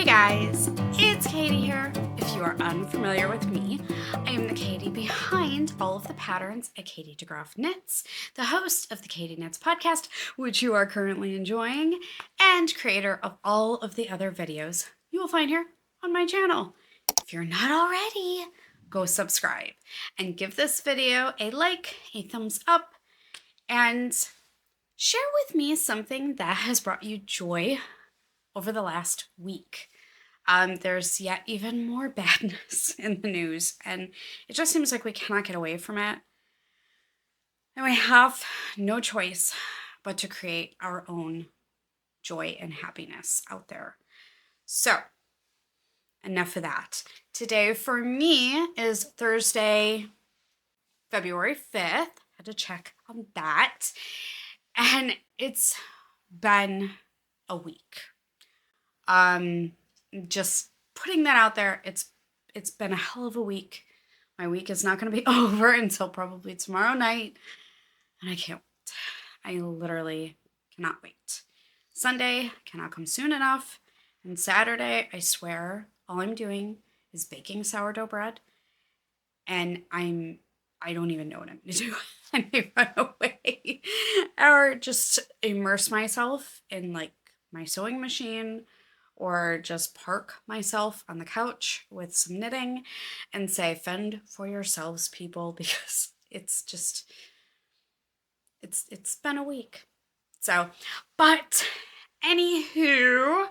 guys, it's Katie here. If you are unfamiliar with me, I am the Katie behind all of the patterns at Katie DeGroff Knits, the host of the Katie Knits podcast, which you are currently enjoying, and creator of all of the other videos you will find here on my channel. If you're not already, go subscribe and give this video a like, a thumbs up, and share with me something that has brought you joy over the last week. There's yet even more badness in the news, and it just seems like we cannot get away from it. And we have no choice but to create our own joy and happiness out there. So, enough of that. Today for me is Thursday, February 5th. Had to check on that. And it's been a week. Just putting that out there, it's been a hell of a week. My week is not going to be over until probably tomorrow night, and I can't wait. I literally cannot wait. Sunday cannot come soon enough, and Saturday, I swear, all I'm doing is baking sourdough bread, and I don't even know what I'm going to do. I may run away or just immerse myself in like my sewing machine, or just park myself on the couch with some knitting and say, fend for yourselves, people, because it's been a week. So, but anywho,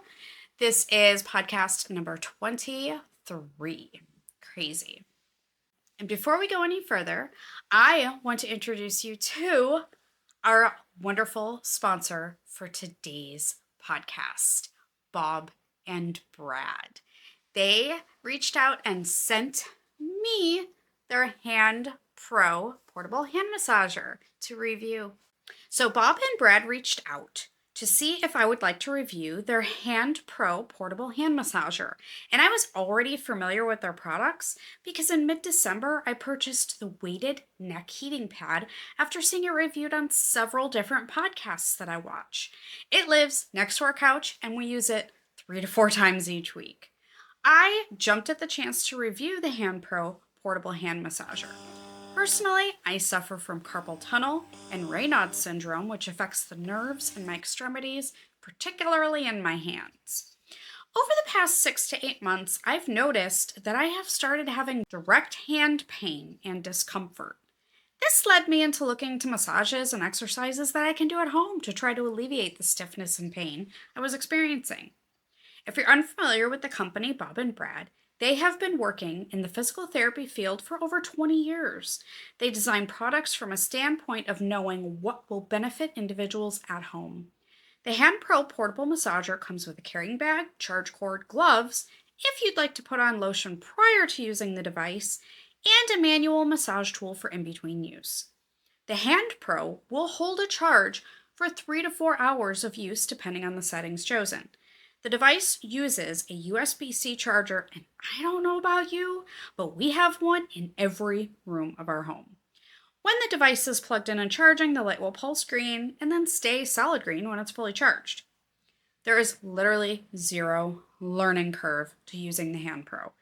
this is podcast number 23. Crazy. And before we go any further, I want to introduce you to our wonderful sponsor for today's podcast, Bob and Brad. They reached out and sent me their HandPro portable hand massager to review. So Bob and Brad reached out to see if I would like to review their HandPro portable hand massager. And I was already familiar with their products because in mid-December I purchased the weighted neck heating pad after seeing it reviewed on several different podcasts that I watch. It lives next to our couch and we use it 3 to 4 times each week. I jumped at the chance to review the HandPro portable hand massager. Personally, I suffer from carpal tunnel and Raynaud's syndrome, which affects the nerves in my extremities, particularly in my hands. Over the past 6 to 8 months, I've noticed that I have started having direct hand pain and discomfort. This led me into looking to massages and exercises that I can do at home to try to alleviate the stiffness and pain I was experiencing. If you're unfamiliar with the company Bob and Brad, they have been working in the physical therapy field for over 20 years. They design products from a standpoint of knowing what will benefit individuals at home. The HandPro portable massager comes with a carrying bag, charge cord, gloves, if you'd like to put on lotion prior to using the device, and a manual massage tool for in-between use. The HandPro will hold a charge for 3 to 4 hours of use depending on the settings chosen. The device uses a USB-C charger, and I don't know about you, but we have one in every room of our home. When the device is plugged in and charging, the light will pulse green and then stay solid green when it's fully charged. There is literally zero learning curve to using the HandPro.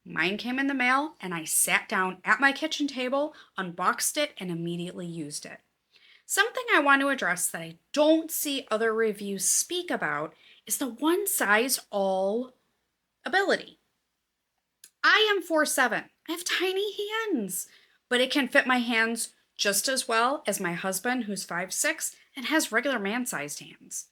Mine came in the mail, and I sat down at my kitchen table, unboxed it, and immediately used it. Something I want to address that I don't see other reviews speak about is the one-size-all ability. I am 4'7". I have tiny hands, but it can fit my hands just as well as my husband, who's 5'6", and has regular man-sized hands.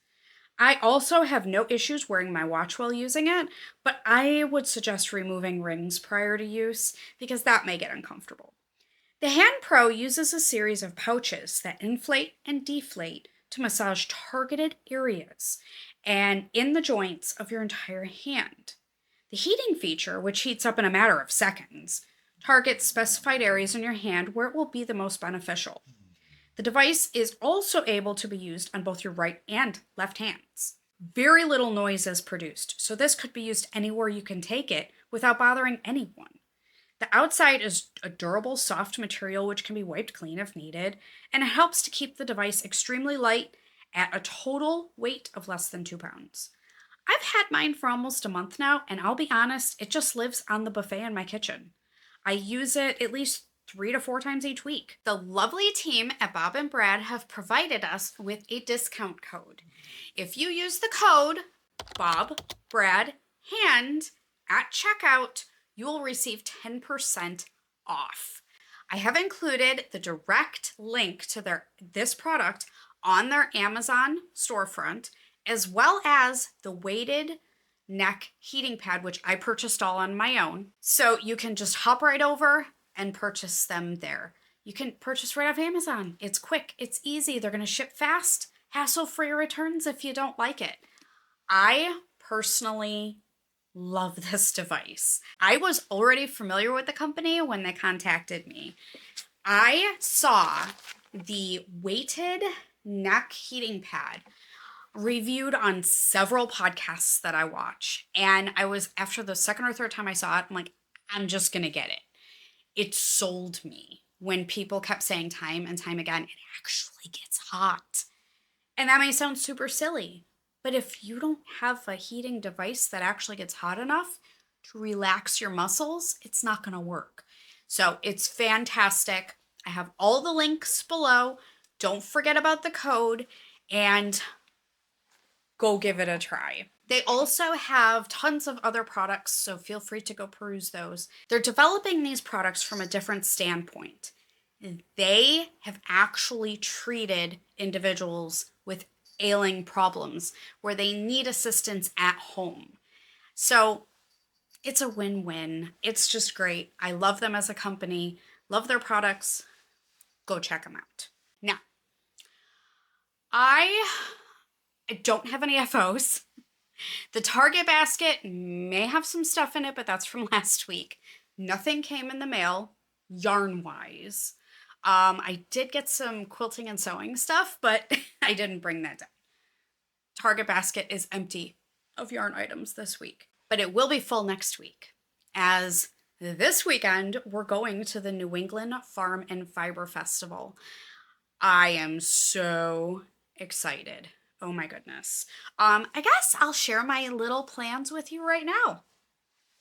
I also have no issues wearing my watch while using it, but I would suggest removing rings prior to use because that may get uncomfortable. The HandPro uses a series of pouches that inflate and deflate to massage targeted areas and in the joints of your entire hand. The heating feature, which heats up in a matter of seconds, targets specified areas in your hand where it will be the most beneficial. The device is also able to be used on both your right and left hands. Very little noise is produced, so this could be used anywhere you can take it without bothering anyone. The outside is a durable, soft material which can be wiped clean if needed, and it helps to keep the device extremely light at a total weight of less than 2 pounds. I've had mine for almost a month now, and I'll be honest, it just lives on the buffet in my kitchen. I use it at least 3 to 4 times each week. The lovely team at Bob and Brad have provided us with a discount code. If you use the code Bob, Brad, Hand at checkout, you will receive 10% off. I have included the direct link to this product on their Amazon storefront, as well as the weighted neck heating pad, which I purchased all on my own. So you can just hop right over and purchase them there. You can purchase right off Amazon. It's quick, it's easy. They're going to ship fast, hassle-free returns if you don't like it. I personally love this device. I was already familiar with the company when they contacted me. I saw the weighted neck heating pad reviewed on several podcasts that I watch. And I was, after the second or third time I saw it, I'm like, I'm just going to get it. It sold me when people kept saying time and time again, it actually gets hot. And that may sound super silly, but if you don't have a heating device that actually gets hot enough to relax your muscles, it's not going to work. So it's fantastic. I have all the links below. Don't forget about the code and go give it a try. They also have tons of other products, so feel free to go peruse those. They're developing these products from a different standpoint. They have actually treated individuals with ailing problems where they need assistance at home. So it's a win-win. It's just great. I love them as a company, love their products. Go check them out. Now, I don't have any FOs. The Target basket may have some stuff in it, but that's from last week. Nothing came in the mail, yarn-wise. I did get some quilting and sewing stuff, but I didn't bring that down. Target basket is empty of yarn items this week, but it will be full next week, as this weekend we're going to the New England Farm and Fiber Festival. I am so excited. Oh my goodness. I guess I'll share my little plans with you right now.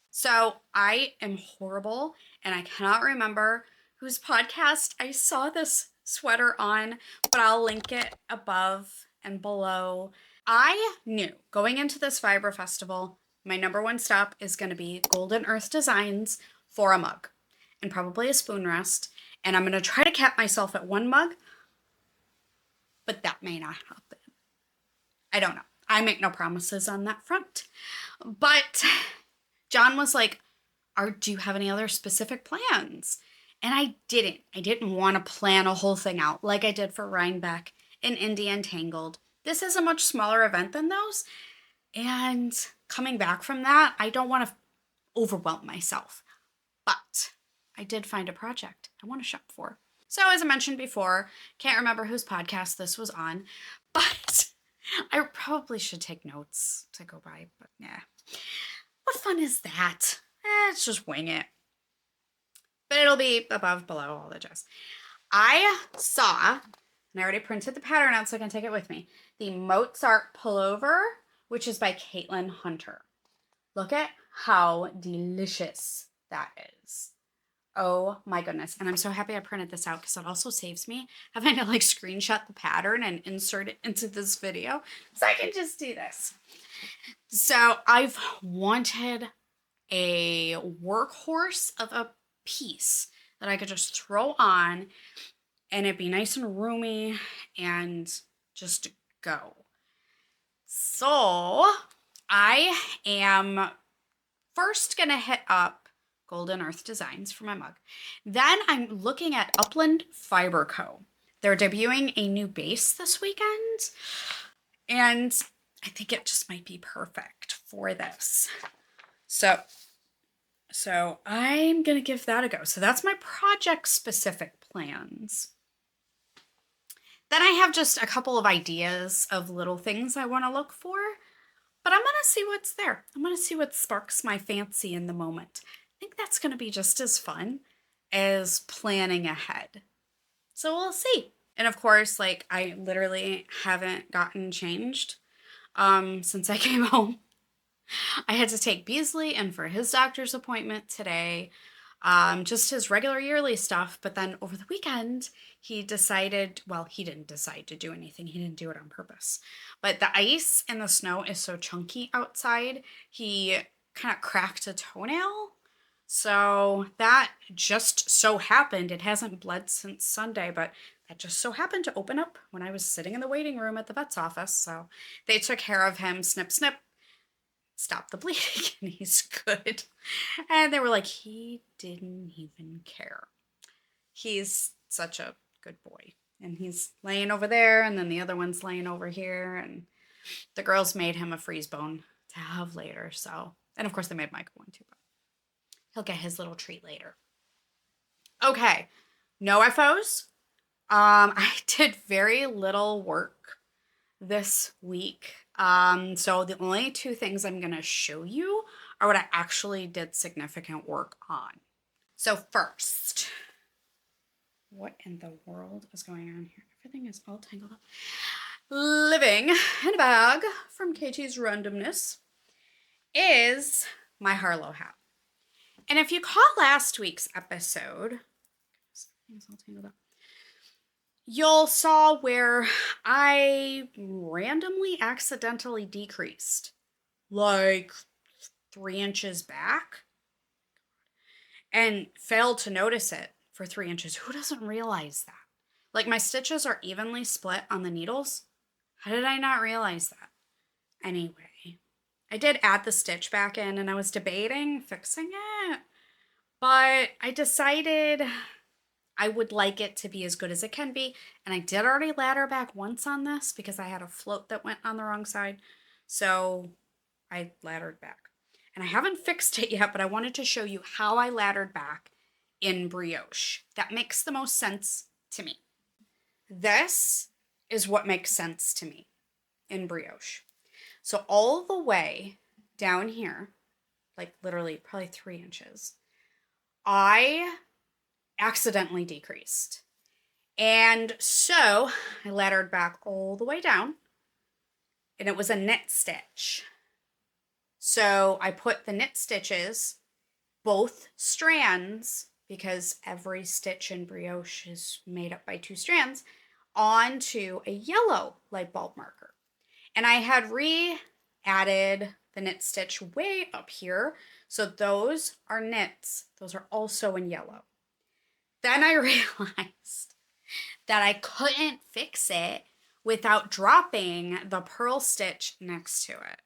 So I am horrible and I cannot remember whose podcast I saw this sweater on, but I'll link it above and below. I knew going into this fiber festival, my number one stop is going to be Golden Earth Designs for a mug and probably a spoon rest. And I'm going to try to cap myself at one mug, but that may not happen. I don't know. I make no promises on that front. But John was like, do you have any other specific plans? And I didn't. I didn't want to plan a whole thing out like I did for Rhinebeck and Indian Tangled. This is a much smaller event than those. And coming back from that, I don't want to overwhelm myself. But I did find a project I want to shop for. So as I mentioned before, can't remember whose podcast this was on, but I probably should take notes to go by, but yeah. What fun is that? Let's just wing it. But it'll be above, below, all the jazz. I saw, and I already printed the pattern out so I can take it with me, the Mozart Pullover, which is by Caitlin Hunter. Look at how delicious that is. Oh my goodness. And I'm so happy I printed this out because it also saves me having to like screenshot the pattern and insert it into this video. So I can just do this. So I've wanted a workhorse of a piece that I could just throw on and it'd be nice and roomy and just go. So I am first gonna hit up Golden Earth Designs for my mug. Then I'm looking at Upland Fiber Co. They're debuting a new base this weekend, and I think it just might be perfect for this. So I'm gonna give that a go. So that's my project-specific plans. Then I have just a couple of ideas of little things I want to look for, but I'm gonna see what's there. I'm gonna see what sparks my fancy in the moment. I think that's going to be just as fun as planning ahead. So we'll see. And of course, like I literally haven't gotten changed since I came home. I had to take Beasley in for his doctor's appointment today. Just his regular yearly stuff. But then over the weekend, he decided, well, he didn't decide to do anything. He didn't do it on purpose. But the ice and the snow is so chunky outside, he kind of cracked a toenail. So that just so happened, it hasn't bled since Sunday, but that just so happened to open up when I was sitting in the waiting room at the vet's office. So they took care of him, snip, snip, stop the bleeding, and he's good. And they were like, he didn't even care. He's such a good boy. And he's laying over there, and then the other one's laying over here, and the girls made him a freeze bone to have later. So, and of course they made Michael one too, but he'll get his little treat later. Okay, no FOs. I did very little work this week. So the only two things I'm going to show you are what I actually did significant work on. So first, what in the world is going on here? Everything is all tangled up. Living in a bag from Katie's Randomness is my Harlow hat. And if you caught last week's episode, everything's all tangled up, you'll saw where I randomly accidentally decreased like 3 inches back and failed to notice it for 3 inches. Who doesn't realize that? Like, my stitches are evenly split on the needles. How did I not realize that? Anyway, I did add the stitch back in, and I was debating fixing it, but I decided I would like it to be as good as it can be. And I did already ladder back once on this because I had a float that went on the wrong side. So I laddered back. And I haven't fixed it yet, but I wanted to show you how I laddered back in Brioche. That makes the most sense to me. This is what makes sense to me in Brioche. So all the way down here, like literally probably 3 inches, I accidentally decreased. And so I laddered back all the way down, and it was a knit stitch. So I put the knit stitches, both strands, because every stitch in Brioche is made up by 2 strands, onto a yellow light bulb marker. And I had re-added the knit stitch way up here. So those are knits. Those are also in yellow. Then I realized that I couldn't fix it without dropping the purl stitch next to it.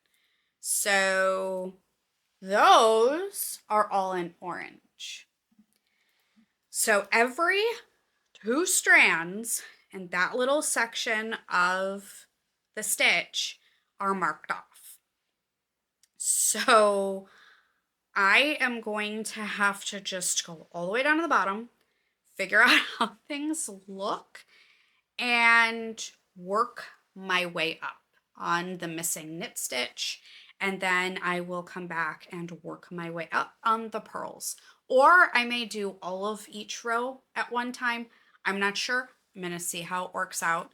So those are all in orange. So every 2 strands in that little section of the stitch are marked off. So I am going to have to just go all the way down to the bottom, figure out how things look, and work my way up on the missing knit stitch. And then I will come back and work my way up on the purls. Or I may do all of each row at one time. I'm not sure. I'm going to see how it works out.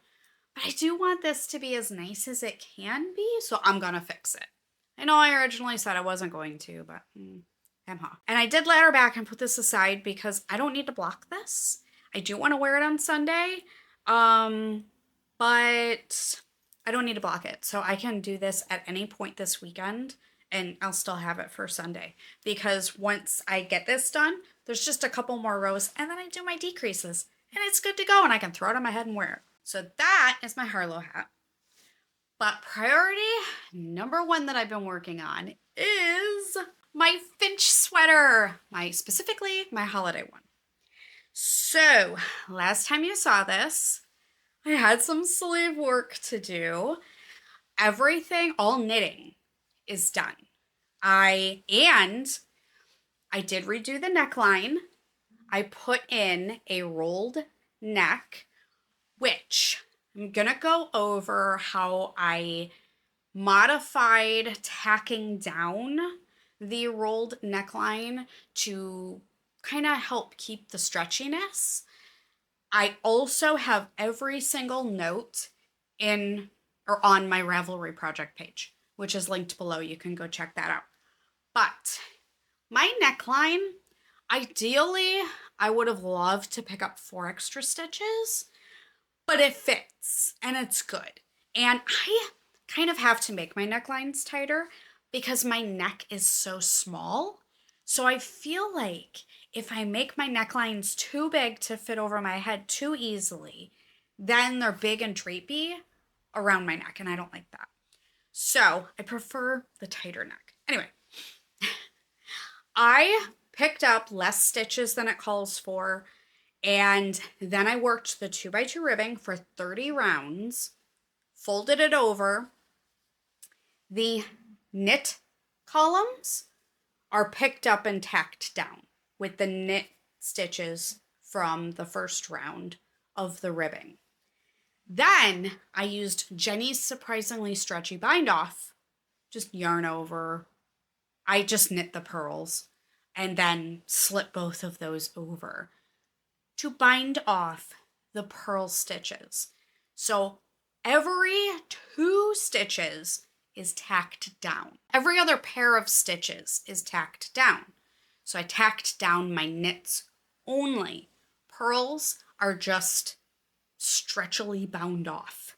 But I do want this to be as nice as it can be, so I'm going to fix it. I know I originally said I wasn't going to, but and I did ladder back and put this aside because I don't need to block this. I do want to wear it on Sunday, but I don't need to block it. So I can do this at any point this weekend, and I'll still have it for Sunday. Because once I get this done, there's just a couple more rows, and then I do my decreases. And it's good to go, and I can throw it on my head and wear it. So that is my Harlow hat. But priority number 1 that I've been working on is my Finch sweater. Specifically, my holiday one. So, last time you saw this, I had some sleeve work to do. Everything, all knitting, is done. I did redo the neckline. I put in a rolled neck, which I'm gonna go over how I modified tacking down the rolled neckline to kind of help keep the stretchiness. I also have every single note in or on my Ravelry project page. which is linked below. You can go check that out. But my neckline, ideally, I would have loved to pick up 4 extra stitches, but it fits and it's good. And I kind of have to make my necklines tighter because my neck is so small. So I feel like if I make my necklines too big to fit over my head too easily, then they're big and drapey around my neck, and I don't like that. So I prefer the tighter neck. Anyway, I picked up less stitches than it calls for, and then I worked the 2x2 ribbing for 30 rounds, folded it over. The knit columns are picked up and tacked down with the knit stitches from the first round of the ribbing. Then I used Jenny's surprisingly stretchy bind off, just yarn over. I just knit the purls and then slip both of those over to bind off the purl stitches. So every 2 stitches is tacked down. Every other pair of stitches is tacked down. So I tacked down my knits only. Purls are just stretchily bound off.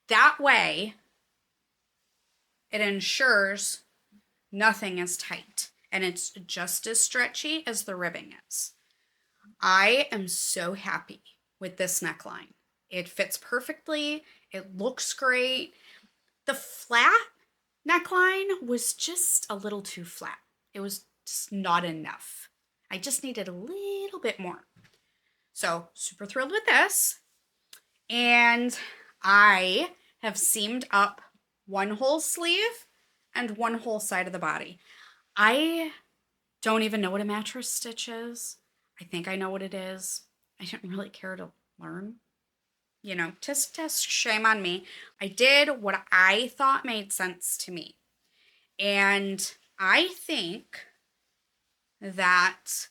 That way, it ensures nothing is tight and it's just as stretchy as the ribbing is. I am so happy with this neckline. It fits perfectly. It looks great. The flat neckline was just a little too flat. It was just not enough. I just needed a little bit more. So super thrilled with this. And I have seamed up one whole sleeve and one whole side of the body. I don't even know what a mattress stitch is. I think I know what it is. I didn't really care to learn. You know, tisk, shame on me. I did what I thought made sense to me. And I think that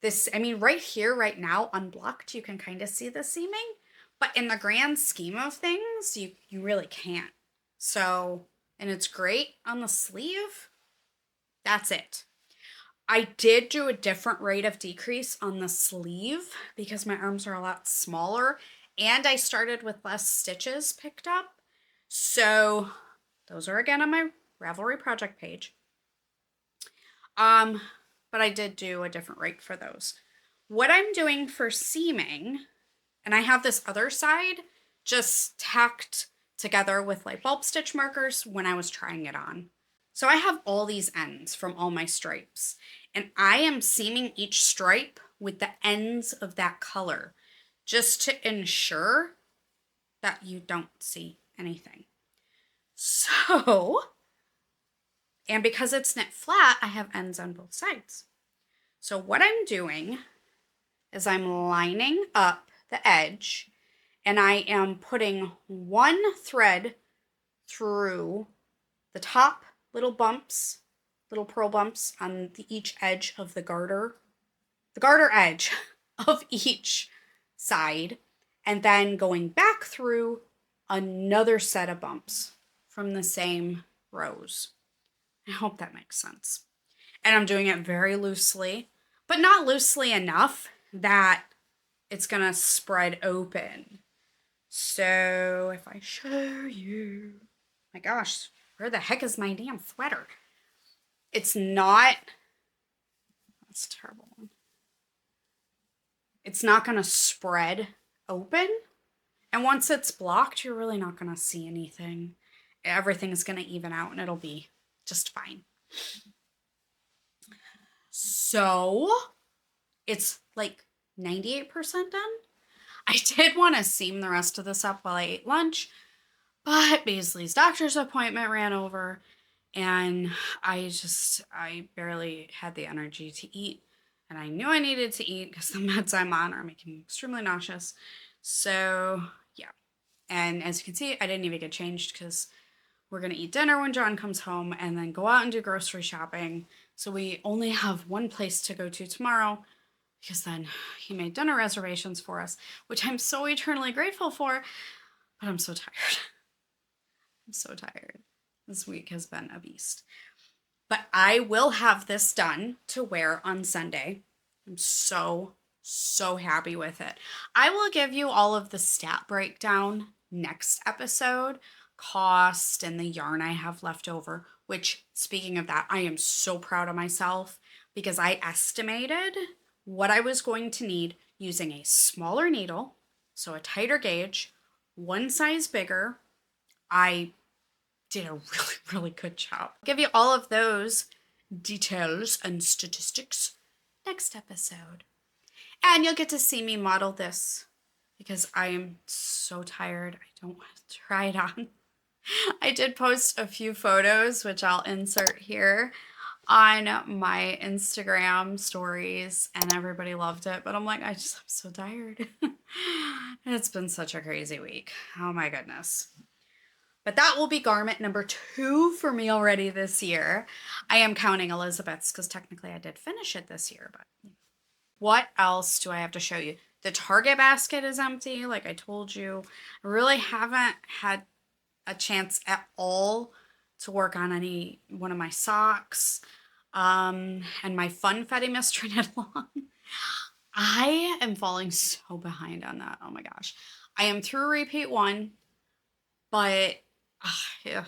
this, I mean, right here, right now, unblocked, you can kind of see the seaming. But in the grand scheme of things, you really can't. So, and it's great on the sleeve. That's it. I did do a different rate of decrease on the sleeve because my arms are a lot smaller. And I started with less stitches picked up. So those are again on my Ravelry project page. But I did do a different rate for those. What I'm doing for seaming, and I have this other side just tacked together with light bulb stitch markers when I was trying it on. So I have all these ends from all my stripes, and I am seaming each stripe with the ends of that color just to ensure that you don't see anything. So, and because it's knit flat, I have ends on both sides. So what I'm doing is I'm lining up the edge and I am putting one thread through the top little bumps, little purl bumps on each edge of the garter edge of each side, and then going back through another set of bumps from the same rows. I hope that makes sense. And I'm doing it very loosely, but not loosely enough that it's gonna spread open. So if I show you, my gosh, where the heck is my damn sweater? It's not, that's a terrible one. It's not gonna spread open. And once it's blocked, you're really not gonna see anything. Everything's gonna even out and it'll be just fine. So it's like 98% done. I did want to seam the rest of this up while I ate lunch, but Baisley's doctor's appointment ran over and I barely had the energy to eat, and I knew I needed to eat because the meds I'm on are making me extremely nauseous. So yeah, and as you can see, I didn't even get changed because we're going to eat dinner when John comes home and then go out and do grocery shopping. So we only have one place to go to tomorrow because then he made dinner reservations for us, which I'm so eternally grateful for, but I'm so tired. I'm so tired. This week has been a beast. But I will have this done to wear on Sunday. I'm so, so happy with it. I will give you all of the stat breakdown next episode, cost and the yarn I have left over, which, speaking of that, I am so proud of myself because I estimated what I was going to need using a smaller needle, so a tighter gauge, one size bigger. I did a really, really good job. I'll give you all of those details and statistics next episode. And you'll get to see me model this because I am so tired. I don't want to try it on. I did post a few photos, which I'll insert here on my Instagram stories, and everybody loved it. But I'm like, I'm so tired. It's been such a crazy week. Oh my goodness. But that will be garment number 2 for me already this year. I am counting Elizabeth's because technically I did finish it this year. But what else do I have to show you? The Target basket is empty, like I told you. I really haven't had a chance at all to work on any one of my socks. And my Funfetti mystery knit along. I am falling so behind on that. Oh my gosh. I am through repeat 1, but yeah.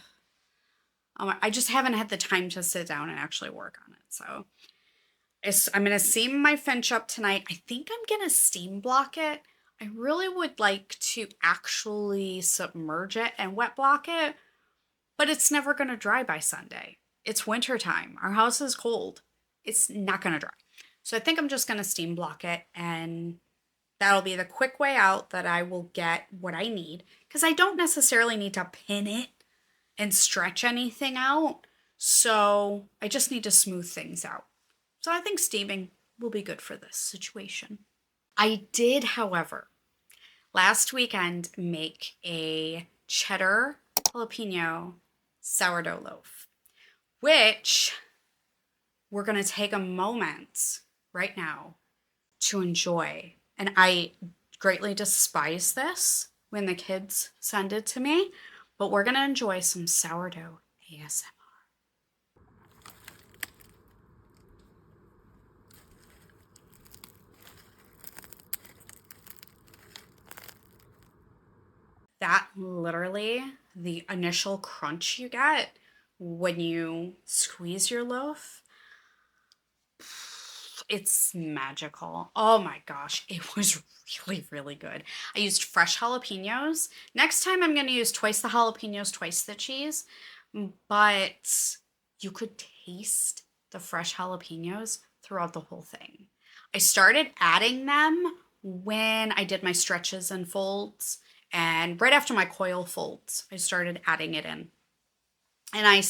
I just haven't had the time to sit down and actually work on it. So I'm going to seam my Finch up tonight. I think I'm going to steam block it. I really would like to actually submerge it and wet block it, but it's never going to dry by Sunday. It's winter time. Our house is cold. It's not going to dry. So I think I'm just going to steam block it, and that'll be the quick way out that I will get what I need, because I don't necessarily need to pin it and stretch anything out. So I just need to smooth things out. So I think steaming will be good for this situation. I did, however, last weekend make a cheddar jalapeno sourdough loaf, which we're going to take a moment right now to enjoy. And I greatly despise this when the kids send it to me, but we're going to enjoy some sourdough ASMR. That literally, the initial crunch you get when you squeeze your loaf, it's magical. Oh my gosh, it was really, really good. I used fresh jalapenos. Next time I'm going to use twice the jalapenos, twice the cheese, but you could taste the fresh jalapenos throughout the whole thing. I started adding them when I did my stretches and folds, and right after my coil folds, I started adding it in. And I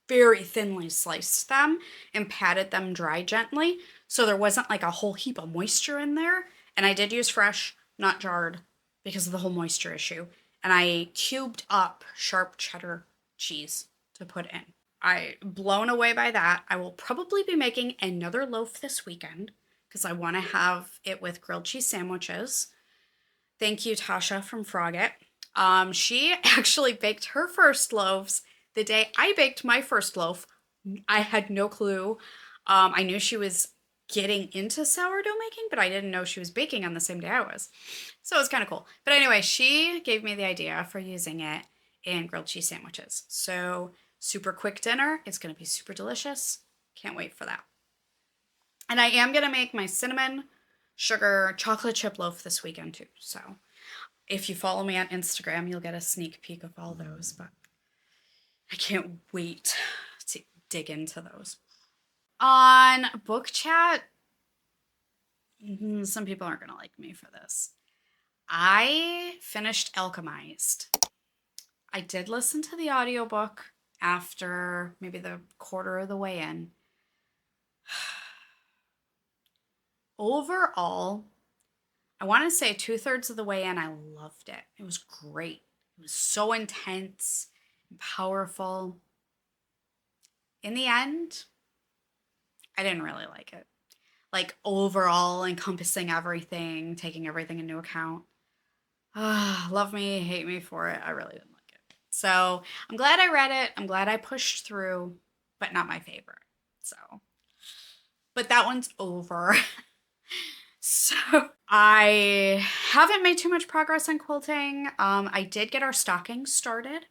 very thinly sliced them and patted them dry gently, so there wasn't like a whole heap of moisture in there. And I did use fresh, not jarred, because of the whole moisture issue. And I cubed up sharp cheddar cheese to put in. I'm blown away by that. I will probably be making another loaf this weekend because I want to have it with grilled cheese sandwiches. Thank you, Tasha from Frogget. She actually baked her first loaves the day I baked my first loaf. I had no clue. I knew she was getting into sourdough making, but I didn't know she was baking on the same day I was. So it was kind of cool. But anyway, she gave me the idea for using it in grilled cheese sandwiches. So super quick dinner. It's going to be super delicious. Can't wait for that. And I am going to make my cinnamon sugar chocolate chip loaf this weekend too. So if you follow me on Instagram, you'll get a sneak peek of all those. But I can't wait to dig into those. On book chat, some people aren't going to like me for this. I finished Alchemized. I did listen to the audiobook after maybe the quarter of the way in. Overall, I want to say 2/3 of the way in, I loved it. It was great. It was so intense and powerful. In the end, I didn't really like it. Like overall, encompassing everything, taking everything into account. Love me, hate me for it. I really didn't like it. So I'm glad I read it. I'm glad I pushed through, but not my favorite. So, but that one's over. So I haven't made too much progress on quilting. I did get our stockings started.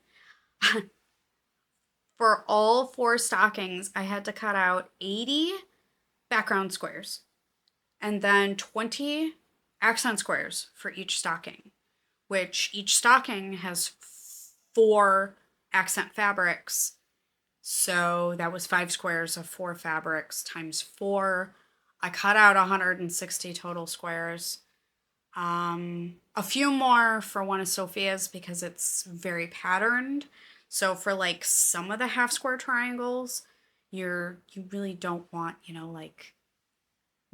For all 4 stockings, I had to cut out 80 background squares and then 20 accent squares for each stocking, which each stocking has 4 accent fabrics. So that was 5 squares of 4 fabrics times 4. I cut out 160 total squares. A few more for one of Sophia's because it's very patterned. So for like some of the half square triangles, you really don't want, like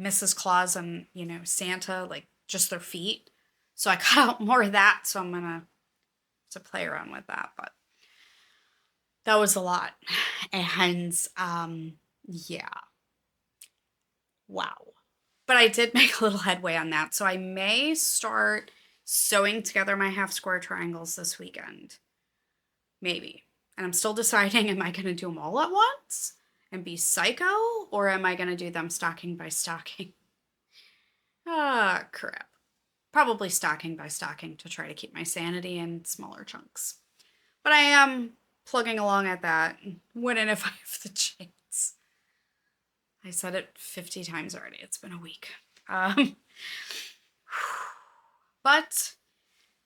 Mrs. Claus and, Santa, like just their feet. So I cut out more of that, so I'm gonna to play around with that, but that was a lot. And yeah. Wow. But I did make a little headway on that. So I may start sewing together my half square triangles this weekend. Maybe. And I'm still deciding, am I going to do them all at once and be psycho, or am I going to do them stocking by stocking? Ah, crap. Probably stocking by stocking to try to keep my sanity in smaller chunks. But I am plugging along at that. When and if I have the chance. I said it 50 times already. It's been a week. But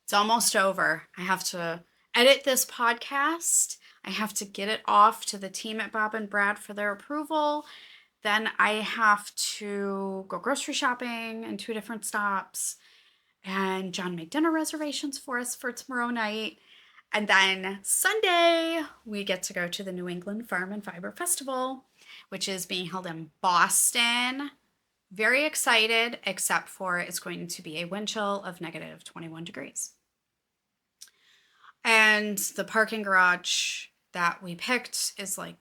it's almost over. I have to edit this podcast. I have to get it off to the team at Bob and Brad for their approval. Then I have to go grocery shopping in 2 different stops. And John made dinner reservations for us for tomorrow night. And then Sunday, we get to go to the New England Farm and Fiber Festival, which is being held in Boston. Very excited, except for it's going to be a wind chill of negative 21 degrees. And the parking garage that we picked is like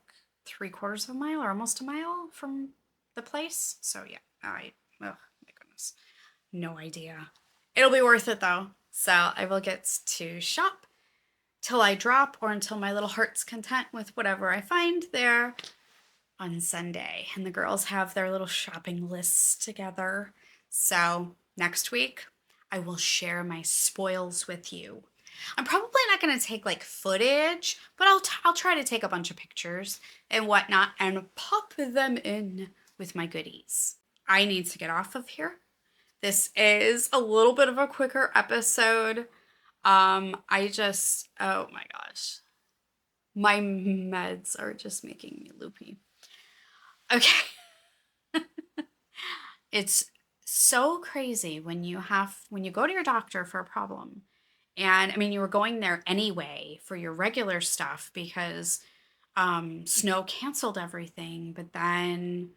3/4 of a mile or almost a mile from the place. So yeah, oh my goodness, no idea. It'll be worth it though. So I will get to shop till I drop or until my little heart's content with whatever I find there on Sunday. And the girls have their little shopping lists together. So next week, I will share my spoils with you. I'm probably not going to take like footage, but I'll try to take a bunch of pictures and whatnot and pop them in with my goodies. I need to get off of here. This is a little bit of a quicker episode. Oh my gosh. My meds are just making me loopy. Okay. It's so crazy when you go to your doctor for a problem. And I mean, you were going there anyway for your regular stuff because snow canceled everything, but then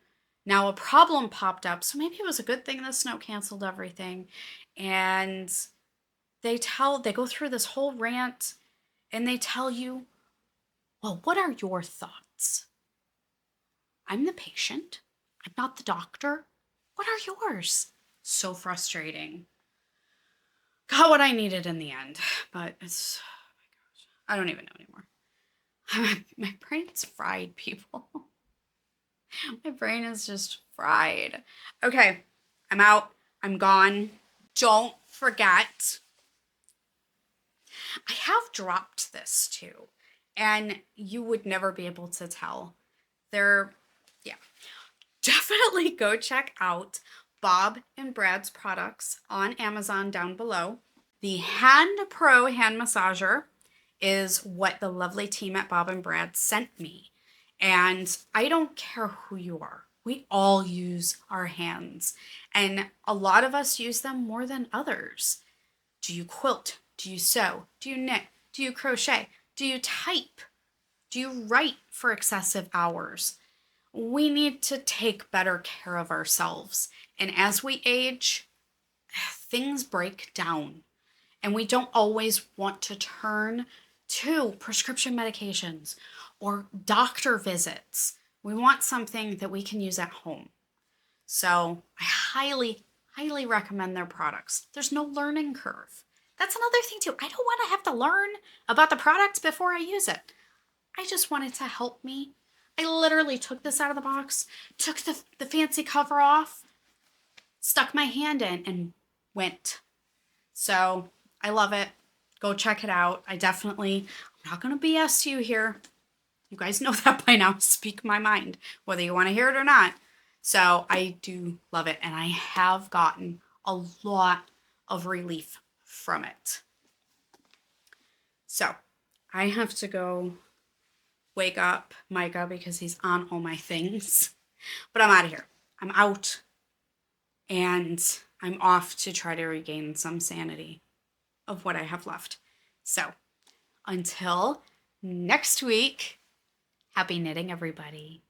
now a problem popped up. So maybe it was a good thing the snow canceled everything. And they go through this whole rant and they tell you, well, what are your thoughts? I'm the patient. I'm not the doctor. What are yours? So frustrating. Got what I needed in the end, but it's, oh my gosh, I don't even know anymore. My brain's fried, people. My brain is just fried. Okay, I'm out. I'm gone. Don't forget, I have dropped this too, and you would never be able to tell. Yeah. Definitely go check out Bob and Brad's products on Amazon down below. The HandPro hand massager is what the lovely team at Bob and Brad sent me. And I don't care who you are. We all use our hands. And a lot of us use them more than others. Do you quilt? Do you sew? Do you knit? Do you crochet? Do you type? Do you write for excessive hours? We need to take better care of ourselves. And as we age, things break down. And we don't always want to turn to prescription medications or doctor visits. We want something that we can use at home. So I highly, highly recommend their products. There's no learning curve. That's another thing too. I don't want to have to learn about the product before I use it. I just want it to help me. I literally took this out of the box, took the fancy cover off, stuck my hand in, and went. So I love it. Go check it out. I'm not going to BS you here. You guys know that by now. Speak my mind, whether you want to hear it or not. So I do love it, and I have gotten a lot of relief from it. So I have to go wake up Micah because he's on all my things. But I'm out of here. I'm out, and I'm off to try to regain some sanity of what I have left. So until next week, happy knitting, everybody.